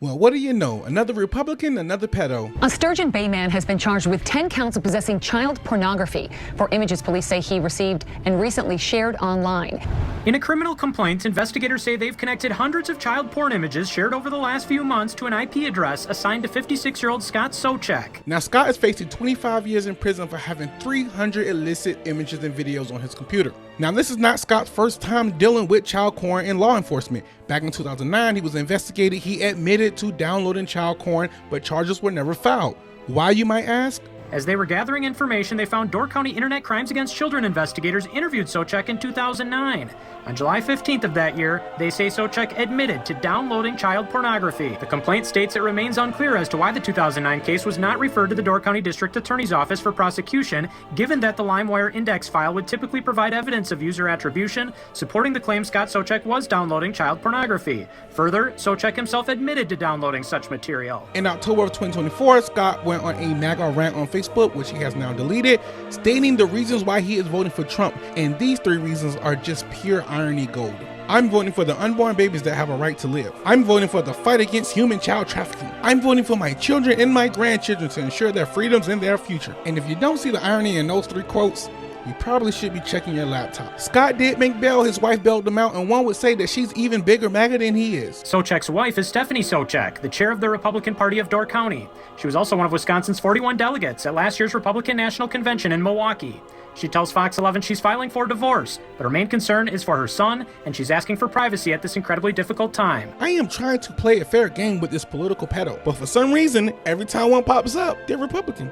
Well, what do you know? Another Republican, another pedo. A Sturgeon Bay man has been charged with 10 counts of possessing child pornography for images police say he received and recently shared online. In a criminal complaint, investigators say they've connected hundreds of child porn images shared over the last few months to an IP address assigned to 56-year-old Scott Soucek. Now, Scott is facing 25 years in prison for having 300 illicit images and videos on his computer. Now, this is not Scott's first time dealing with child porn in law enforcement. Back in 2009, he was investigated. He admitted to downloading child porn, but charges were never filed. Why, you might ask? As they were gathering information, they found Door County Internet Crimes Against Children investigators interviewed Soucek in 2009. On July 15th of that year, they say Soucek admitted to downloading child pornography. The complaint states it remains unclear as to why the 2009 case was not referred to the Door County District Attorney's Office for prosecution, given that the LimeWire index file would typically provide evidence of user attribution, supporting the claim Scott Soucek was downloading child pornography. Further, Soucek himself admitted to downloading such material. In October of 2024, Scott went on a MAGA rant on Facebook, which he has now deleted, stating the reasons why he is voting for Trump, and these three reasons are just pure irony gold. I'm voting for the unborn babies that have a right to live. I'm voting for the fight against human child trafficking. I'm voting for my children and my grandchildren to ensure their freedoms and their future. And if you don't see the irony in those three quotes, you probably should be checking your laptop. Scott did make bail, his wife bailed him out, and one would say that she's even bigger MAGA than he is. Soucek's wife is Stephanie Soucek, the chair of the Republican Party of Door County. She was also one of Wisconsin's 41 delegates at last year's Republican National Convention in Milwaukee. She tells Fox 11 she's filing for divorce, but her main concern is for her son, and she's asking for privacy at this incredibly difficult time. I am trying to play a fair game with this political pedo, but for some reason, every time one pops up, they're Republican.